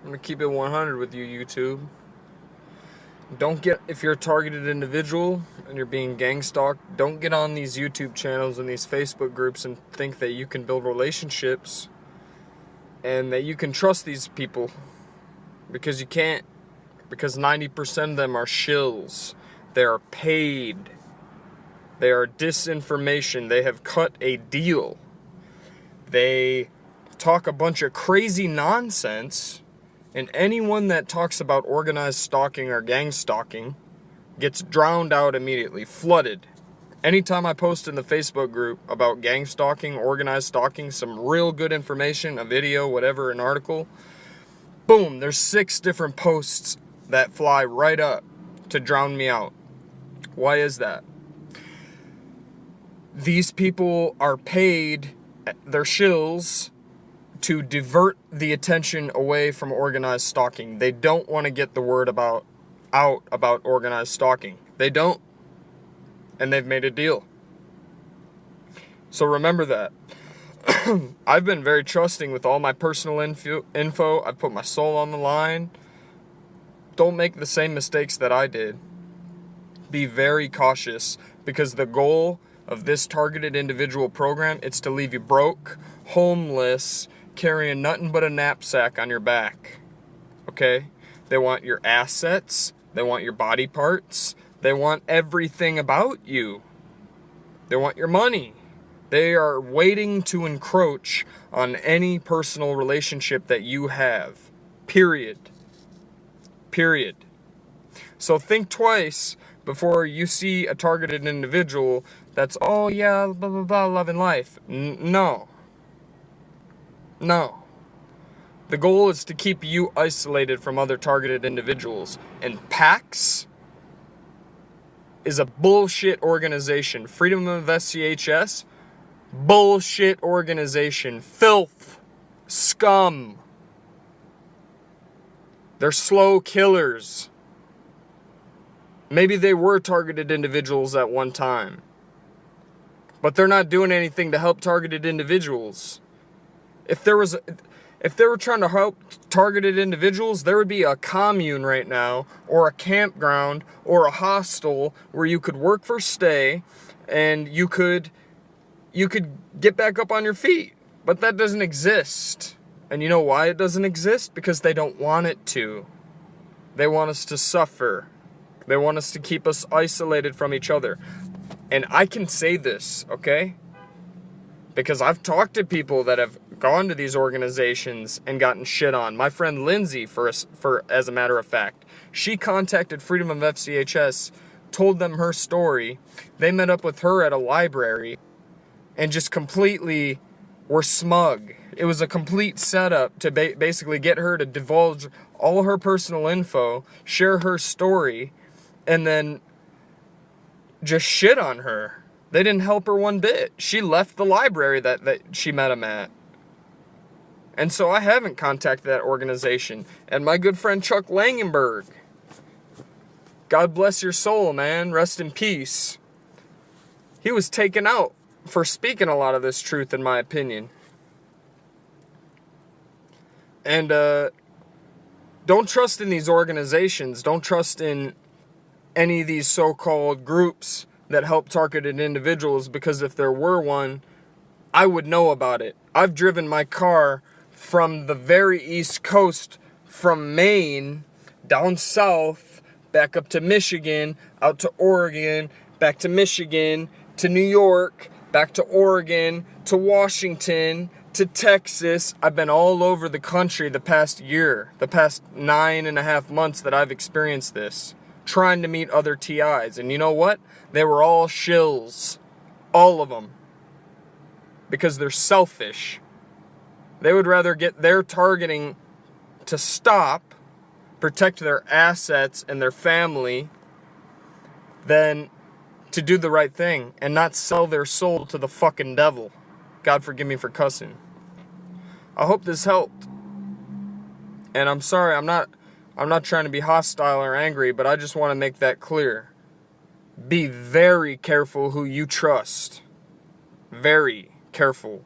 I'm gonna keep it 100 with you, YouTube. If you're a targeted individual and you're being gang stalked, don't get on these YouTube channels and these Facebook groups and think that you can build relationships and that you can trust these people, because you can't. Because 90% of them are shills. They are paid. They are disinformation. They have cut a deal. They talk a bunch of crazy nonsense, and anyone that talks about organized stalking or gang stalking gets drowned out immediately, flooded. Anytime I post in the Facebook group about gang stalking, organized stalking, some real good information, a video, whatever, an article, boom, there's 6 different posts that fly right up to drown me out. Why is that? These people are paid, they're shills, to divert the attention away from organized stalking. They don't want to get the word out about organized stalking. They don't. And they've made a deal. So remember that. I've been very trusting with all my personal info. I've put my soul on the line. Don't make the same mistakes that I did. Be very cautious, because the goal of this targeted individual program, it's to leave you broke, homeless, carrying nothing but a knapsack on your back. Okay? They want your assets. They want your body parts. They want everything about you. They want your money. They are waiting to encroach on any personal relationship that you have. Period. Period. So think twice before you see a targeted individual that's, oh yeah, blah, blah, blah, loving life. No. No. The goal is to keep you isolated from other targeted individuals. And PACs is a bullshit organization. Freedom of SCHS, bullshit organization. Filth. Scum. They're slow killers. Maybe they were targeted individuals at one time, but they're not doing anything to help targeted individuals. If they were trying to help targeted individuals, there would be a commune right now, or a campground, or a hostel where you could work for stay, and you could get back up on your feet. But that doesn't exist. And you know why it doesn't exist? Because they don't want it to. They want us to suffer. They want us to keep us isolated from each other. And I can say this, okay? Because I've talked to people that have gone to these organizations and gotten shit on. My friend Lindsay, as a matter of fact, she contacted Freedom of FCHS, told them her story. They met up with her at a library and just completely were smug. It was a complete setup to basically get her to divulge all her personal info, share her story, and then just shit on her. They didn't help her one bit. She left the library that she met him at. And so I haven't contacted that organization. And my good friend Chuck Langenberg, God bless your soul, man. Rest in peace. He was taken out for speaking a lot of this truth, in my opinion. And don't trust in these organizations. Don't trust in any of these so-called groups that help targeted individuals, because if there were one, I would know about it. I've driven my car from the very East Coast, from Maine, down south, back up to Michigan, out to Oregon, back to Michigan, to New York, back to Oregon, to Washington, to Texas. I've been all over the country the past year, the past 9.5 months that I've experienced this, trying to meet other TIs. And you know what? They were all shills. All of them. Because they're selfish. They would rather get their targeting to stop, protect their assets and their family, than to do the right thing and not sell their soul to the fucking devil. God forgive me for cussing. I hope this helped. And I'm sorry, I'm not trying to be hostile or angry, but I just want to make that clear. Be very careful who you trust. Very careful.